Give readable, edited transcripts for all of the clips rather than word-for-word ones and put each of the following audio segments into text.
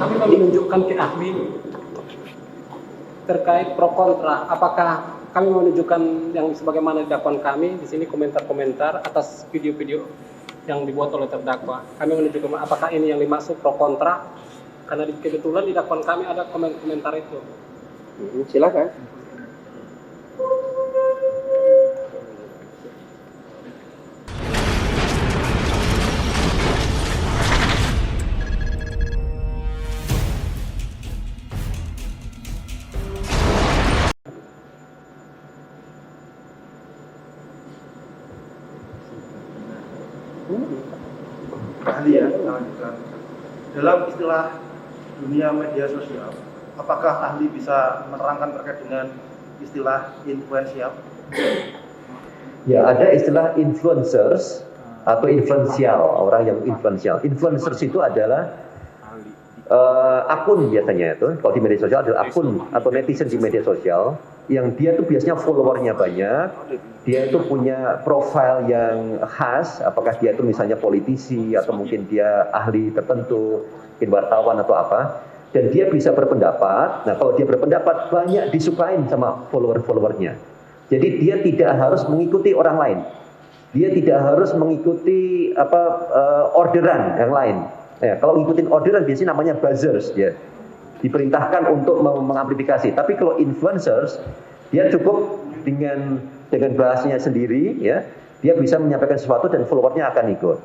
kami menunjukkan ke ahli terkait pro kontra. Apakah kami menunjukkan yang sebagaimana di dakwaan kami di sini komentar-komentar atas video-video yang dibuat oleh terdakwa. Kami menunjukkan apakah ini yang dimaksud pro kontra, karena kebetulan di dakwaan kami ada komentar itu. Silakan. Ahli ya, dalam istilah dunia media sosial, apakah ahli bisa menerangkan terkait dengan istilah influensial? Ya, ada istilah influencers atau influential, orang yang influential. Influencers itu adalah akun biasanya itu, kalau di media sosial adalah akun atau netizen di media sosial yang dia tuh biasanya followernya banyak, dia itu punya profil yang khas, apakah dia itu misalnya politisi atau mungkin dia ahli tertentu, mungkin wartawan atau apa, dan dia bisa berpendapat. Nah, kalau dia berpendapat banyak disukain sama follower-followernya. Jadi dia tidak harus mengikuti orang lain, dia tidak harus mengikuti orderan yang lain. Ya, kalau ngikutin orderan biasanya namanya buzzers, ya. Diperintahkan untuk mengamplifikasi. Tapi kalau influencers, dia cukup dengan bahasanya sendiri, ya, dia bisa menyampaikan sesuatu dan followernya akan ikut.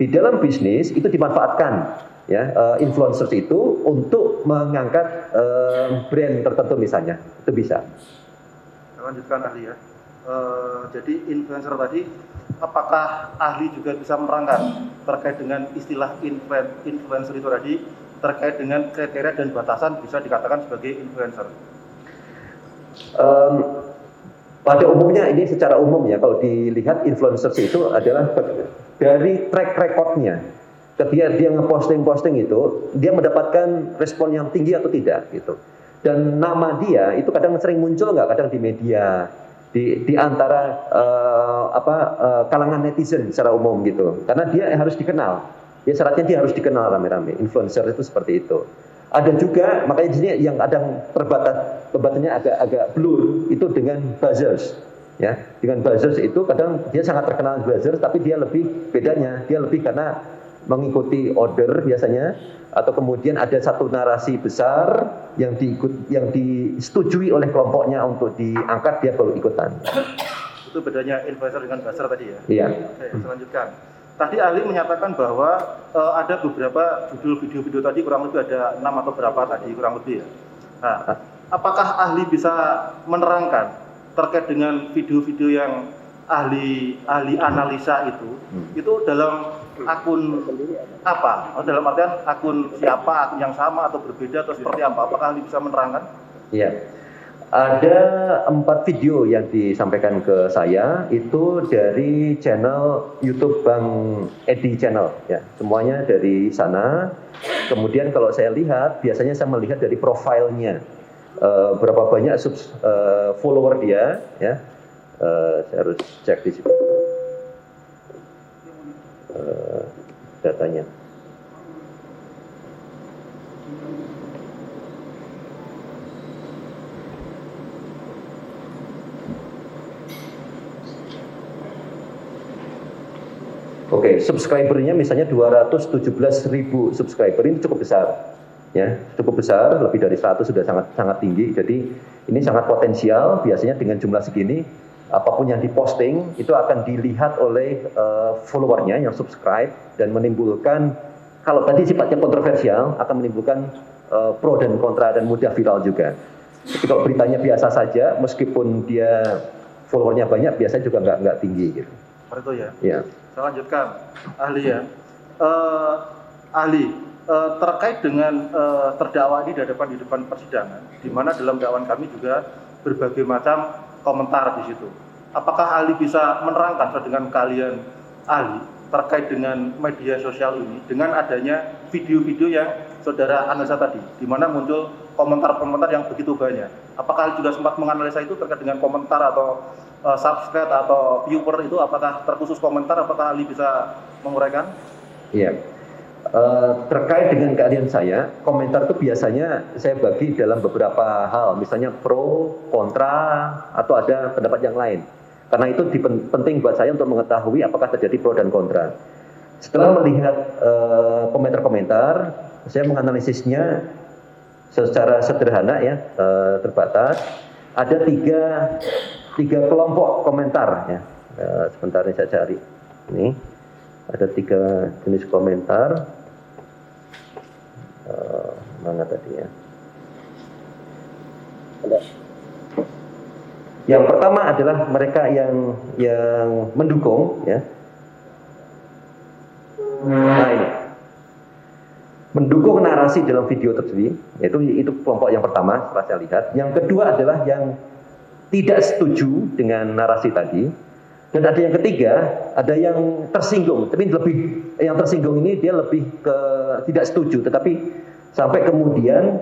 Di dalam bisnis itu dimanfaatkan, ya, influencers itu untuk mengangkat brand tertentu misalnya, itu bisa. Lanjutkan ahli ya. Jadi influencer tadi, apakah ahli juga bisa menerangkan terkait dengan istilah influencer itu tadi, terkait dengan kriteria dan batasan bisa dikatakan sebagai influencer? Pada umumnya ini secara umum ya, kalau dilihat influencer itu adalah dari track recordnya. Ketika dia ngeposting itu, dia mendapatkan respon yang tinggi atau tidak gitu. Dan nama dia itu kadang sering muncul nggak, kadang di media, di antara kalangan netizen secara umum gitu. Karena dia harus dikenal. Ya syaratnya dia harus dikenal rame-rame. Influencer itu seperti itu. Ada juga, makanya di sini yang kadang pembatasnya agak blur itu dengan buzzers. Ya, dengan buzzers itu kadang dia sangat terkenal buzzers, tapi dia lebih bedanya, dia lebih karena mengikuti order biasanya, atau kemudian ada satu narasi besar yang disetujui oleh kelompoknya untuk diangkat, dia baru ikutan. Itu bedanya influencer dengan buzzer tadi ya? Iya. Oke, selanjutkan. Tadi ahli menyatakan bahwa ada beberapa judul video-video tadi, kurang lebih ada 6 atau berapa tadi kurang lebih ya. Nah, apakah ahli bisa menerangkan terkait dengan video-video yang ahli analisa itu dalam akun apa? Dalam artian akun siapa, akun yang sama atau berbeda atau seperti apa? Apakah ahli bisa menerangkan? Iya. Ada 4 video yang disampaikan ke saya itu dari channel YouTube Bang Edi Channel, ya, semuanya dari sana. Kemudian kalau saya lihat, biasanya saya melihat dari profilnya, berapa banyak follower dia, ya. Saya harus cek di situ datanya. Oke, subscribernya misalnya 217.000 subscriber, ini cukup besar, ya, cukup besar, lebih dari 100 sudah sangat tinggi. Jadi ini sangat potensial. Biasanya dengan jumlah segini, apapun yang diposting itu akan dilihat oleh followernya yang subscribe dan menimbulkan, kalau tadi sifatnya kontroversial, akan menimbulkan pro dan kontra dan mudah viral juga. Tapi kalau beritanya biasa saja, meskipun dia followernya banyak, biasanya juga nggak tinggi gitu. Seperti itu ya? Ya. Saya lanjutkan, ahli ya. Ahli, terkait dengan terdakwa ini di depan persidangan, di mana dalam dakwaan kami juga berbagai macam komentar di situ. Apakah ahli bisa menerangkan dengan kalian ahli terkait dengan media sosial ini, dengan adanya video-video yang saudara analisa tadi, di mana muncul komentar-komentar yang begitu banyak? Apakah ahli juga sempat menganalisa itu terkait dengan komentar atau subscribe atau viewer itu, apakah terkhusus komentar, apakah ahli bisa menguraikan? Iya. terkait dengan keahlian saya, komentar itu biasanya saya bagi dalam beberapa hal, misalnya pro, kontra, atau ada pendapat yang lain. Karena itu penting buat saya untuk mengetahui apakah terjadi pro dan kontra. Setelah melihat komentar-komentar, saya menganalisisnya secara sederhana ya, terbatas. Ada tiga kelompok komentar ya. Sebentar ini saya cari. Ini ada 3 jenis komentar. Mana tadi ya? Ada. Yang pertama adalah mereka yang mendukung ya. Nah ini mendukung narasi dalam video tersebut, itu kelompok yang pertama setelah saya lihat. Yang kedua adalah yang tidak setuju dengan narasi tadi, dan ada yang ketiga, ada yang tersinggung. Tapi yang tersinggung ini dia lebih ke tidak setuju, tetapi sampai kemudian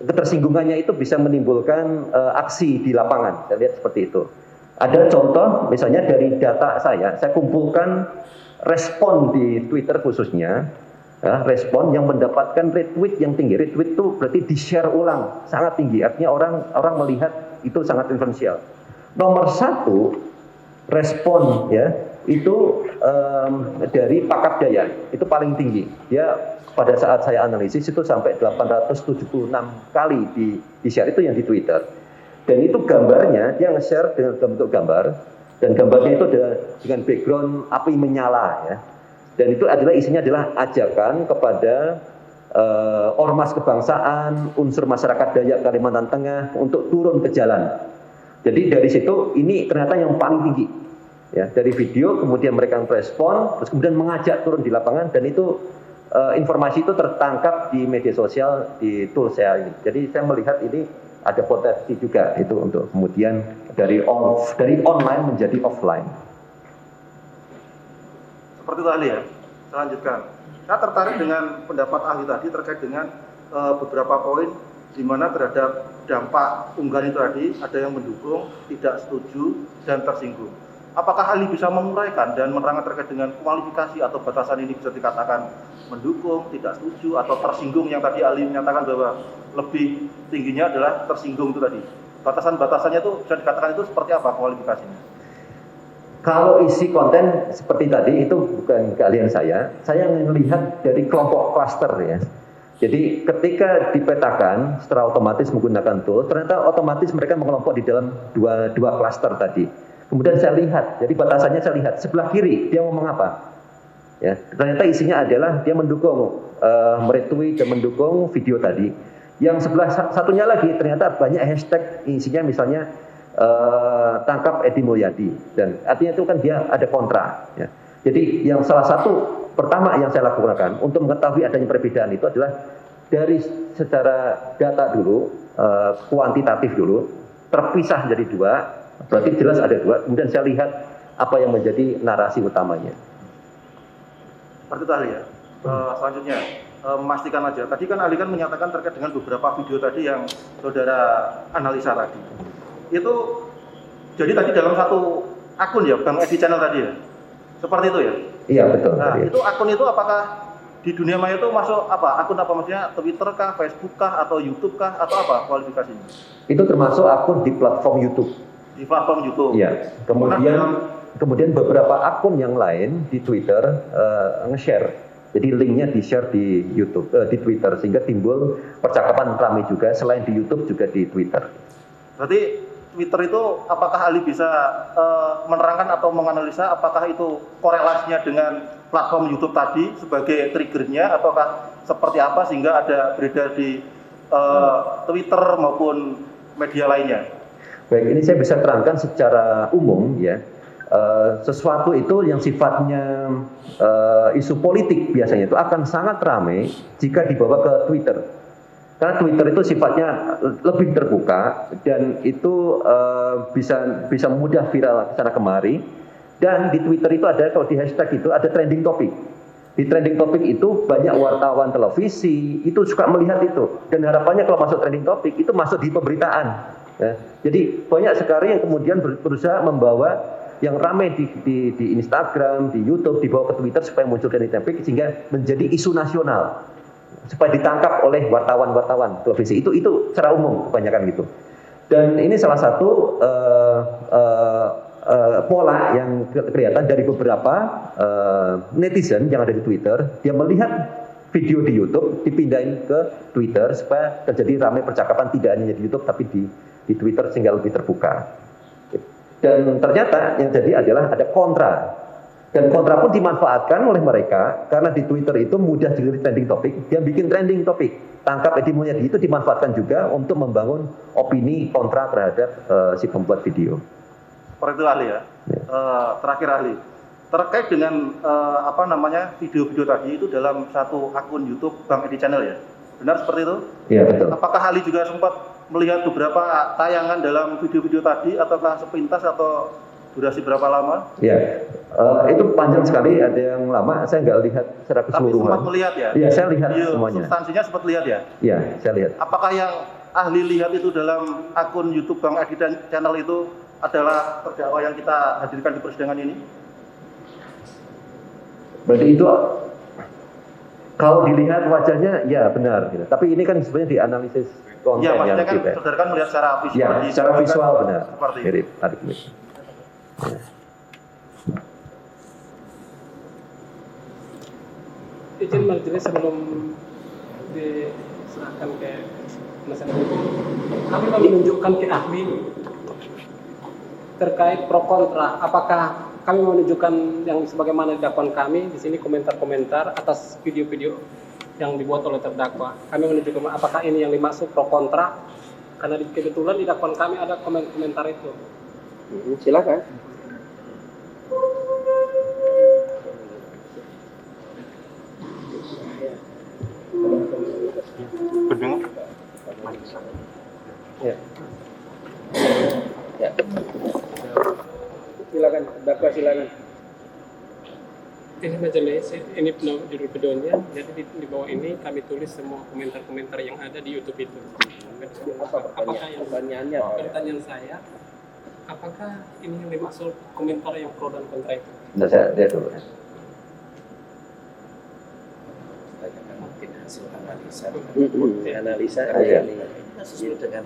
ketersinggungannya itu bisa menimbulkan aksi di lapangan. Saya lihat seperti itu. Ada contoh, misalnya dari data saya kumpulkan respon di Twitter khususnya, ya, respon yang mendapatkan retweet yang tinggi. Retweet itu berarti di-share ulang, sangat tinggi. Artinya orang melihat itu sangat influensial. Nomor 1 respon ya itu dari Pak Daya, itu paling tinggi. Dia pada saat saya analisis itu sampai 876 kali di-share, itu yang di Twitter. Dan itu gambarnya, dia nge-share dengan bentuk gambar, dan gambarnya itu ada dengan background api menyala ya. Dan itu isinya adalah ajakan kepada ormas kebangsaan, unsur masyarakat Dayak Kalimantan Tengah untuk turun ke jalan. Jadi dari situ ini ternyata yang paling tinggi. Ya, dari video kemudian mereka merespon, terus kemudian mengajak turun di lapangan, dan itu informasi itu tertangkap di media sosial di tool saya ini. Jadi saya melihat ini ada potensi juga itu untuk kemudian dari online menjadi offline. Seperti itu ahli ya. Saya lanjutkan. Saya tertarik dengan pendapat ahli tadi terkait dengan beberapa poin di mana terhadap dampak unggahan itu tadi ada yang mendukung, tidak setuju, dan tersinggung. Apakah ahli bisa menguraikan dan menerangkan terkait dengan kualifikasi atau batasan ini bisa dikatakan mendukung, tidak setuju, atau tersinggung yang tadi ahli menyatakan bahwa lebih tingginya adalah tersinggung itu tadi. Batasan-batasannya itu bisa dikatakan itu seperti apa kualifikasinya? Kalau isi konten seperti tadi itu bukan keahlian saya melihat dari kelompok klaster ya. Jadi ketika dipetakan secara otomatis menggunakan tool, ternyata otomatis mereka mengelompok di dalam dua klaster tadi. Kemudian saya lihat, jadi batasannya saya lihat sebelah kiri dia ngomong apa. Ya, ternyata isinya adalah dia mendukung meretweet dan mendukung video tadi. Yang sebelah satunya lagi ternyata banyak hashtag isinya misalnya tangkap Edi Mulyadi, dan artinya itu kan dia ada kontra. Ya. Jadi yang salah satu pertama yang saya lakukan untuk mengetahui adanya perbedaan itu adalah dari secara data dulu, kuantitatif dulu, terpisah jadi 2. Berarti jelas ada 2, kemudian saya lihat apa yang menjadi narasi utamanya. Seperti itu ahli ya. Selanjutnya, memastikan aja. Tadi kan ahli kan menyatakan terkait dengan beberapa video tadi yang saudara analisa tadi. Itu jadi tadi dalam satu akun ya, Bang Edi Channel tadi ya? Seperti itu ya? Iya betul. Nah itu akun itu apakah di dunia maya itu masuk apa? Akun apa maksudnya? Twitter kah, Facebook kah, atau YouTube kah, atau apa kualifikasinya? Itu termasuk akun di platform YouTube. Di platform YouTube. Iya. Kemudian beberapa akun yang lain di Twitter nge-share. Jadi linknya di-share di YouTube, di Twitter, sehingga timbul percakapan ramai juga. Selain di YouTube juga di Twitter. Berarti Twitter itu apakah ahli bisa menerangkan atau menganalisa apakah itu korelasinya dengan platform YouTube tadi sebagai triggernya, ataukah seperti apa sehingga ada beredar di Twitter maupun media lainnya? Baik, ini saya bisa terangkan secara umum ya. Sesuatu itu yang sifatnya isu politik biasanya itu akan sangat ramai jika dibawa ke Twitter. Karena Twitter itu sifatnya lebih terbuka dan itu bisa mudah viral sana kemari. Dan di Twitter itu ada, kalau di hashtag itu ada trending topic. Di trending topic itu banyak wartawan televisi itu suka melihat itu, dan harapannya kalau masuk trending topic itu masuk di pemberitaan. Ya. Jadi banyak sekali yang kemudian berusaha membawa yang ramai di Instagram, di YouTube, dibawa ke Twitter supaya muncul trending topic sehingga menjadi isu nasional supaya ditangkap oleh wartawan-wartawan televisi. Itu secara umum kebanyakan gitu. Dan ini salah satu pola yang kelihatan dari beberapa netizen yang ada di Twitter. Dia melihat video di YouTube dipindahin ke Twitter supaya terjadi ramai percakapan tidak hanya di YouTube tapi di Twitter sehingga lebih terbuka. Dan ternyata yang jadi adalah ada kontra. Dan kontra pun dimanfaatkan oleh mereka karena di Twitter itu mudah jadi trending topik. Dia bikin trending topik. Tangkap Edi Mulyadi itu dimanfaatkan juga untuk membangun opini kontra terhadap si pembuat video. Seperti itu ahli ya. Terakhir ahli, terkait dengan video-video tadi itu dalam satu akun YouTube Bang Edi Channel ya, benar seperti itu? Iya betul. Apakah ahli juga sempat melihat beberapa tayangan dalam video-video tadi ataukah sepintas atau durasi berapa lama? Ya, itu panjang sekali. Ada yang lama, saya nggak lihat secara keseluruhan. Tapi sempat melihat ya? Iya, saya lihat semuanya. Substansinya sempat lihat ya? Iya, saya lihat. Apakah yang ahli lihat itu dalam akun YouTube Bang Edi Channel itu adalah terdakwa yang kita hadirkan di persidangan ini? Berarti itu kalau dilihat wajahnya, ya benar. Gitu. Tapi ini kan sebenarnya dianalisis konten ya, yang maksudnya kan kita. saudara kan melihat secara visual. Ya, secara visual benar. Seperti Mirip, adik mirip. Izin majelis sebelum diserahkan ke penasihat hukum, kami menunjukkan ke ahli terkait pro kontra. Apakah kami menunjukkan yang sebagaimana dakwaan kami di sini komentar-komentar atas video-video yang dibuat oleh terdakwa. Kami menunjukkan apakah ini yang dimaksud pro kontra, karena kebetulan di dakwaan kami ada komentar itu. Silakan. Berdengar? Ya. Ya. Silakan, terdakwa silakan. Ini majelis, ini judul videonya. Jadi di bawah ini kami tulis semua komentar-komentar yang ada di YouTube itu. Pertanyaannya? Pertanyaan saya, apakah ini yang dimaksud komentar yang pro dan kontra itu? Nah, saya lihat dulu. Mungkin hasil analisa Analisa Iya. sesuai dengan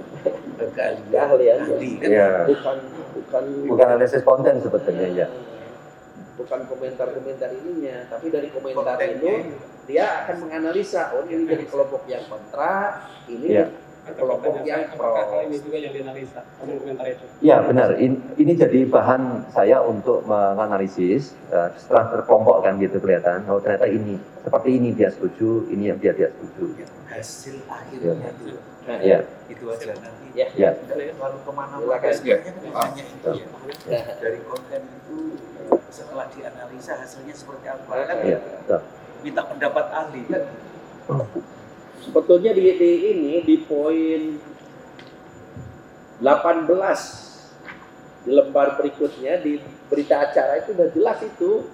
keahlian. ahli kan. Ya. Bukan Analisis konten sebetulnya ya. bukan komentar-komentar ininya, tapi dari komentar Kontennya. itu dia akan menganalisa, oh ini jadi kelompok yang kontra, ini Iya. kelompok yang pro. Apakah hal ini juga yang dianalisa komentar itu? Ya benar, ini jadi bahan saya untuk menganalisis setelah terkelompokkan gitu kelihatan. Oh ternyata ini, seperti ini dia setuju, ini yang dia setuju. Hasil akhirnya itu, Nah, Ya, itu aja nanti. Ya. ya, Lalu kemana Silakan. sebenarnya kan hanya itu ya. Ya. Dari konten itu setelah dianalisa hasilnya seperti apa kan? ya, betul. Minta pendapat ahli kan? Sebetulnya di poin 18 di lembar berikutnya di berita acara itu sudah jelas itu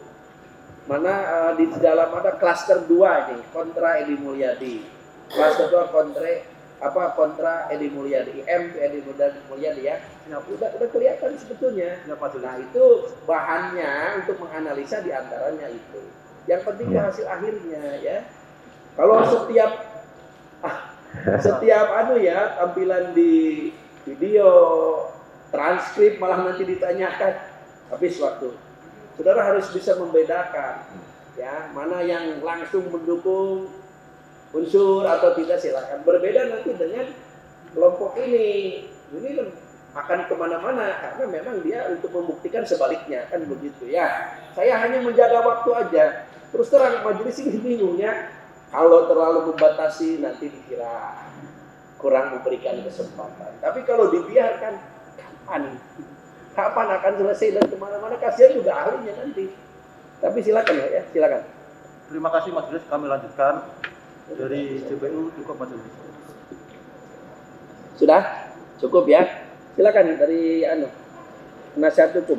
mana di dalam ada klaster 2 ini kontra Edi Mulyadi, klaster 2 kontra Edi Mulyadi, Edi Mulyadi ya. Udah kelihatan sebetulnya. Nah itu bahannya untuk menganalisa diantaranya itu. Yang penting hasil akhirnya ya. Kalau setiap tampilan di video transkrip malah nanti ditanyakan habis waktu. Saudara harus bisa membedakan ya mana yang langsung mendukung unsur atau tidak, silakan. Berbeda nanti dengan kelompok ini akan kemana-mana karena memang dia untuk membuktikan sebaliknya kan begitu ya. Saya hanya menjaga waktu aja. Terus terang majelis ini bingung ya. Kalau terlalu membatasi nanti dikira kurang memberikan kesempatan. Tapi kalau dibiarkan, kapan akan selesai dan kemana-mana, kasihan juga ahlinya nanti. Tapi silakan ya, silakan. Terima kasih majelis, kami lanjutkan dari JPU cukup majelis. Sudah? Cukup ya? Silakan dari penasihat hukum.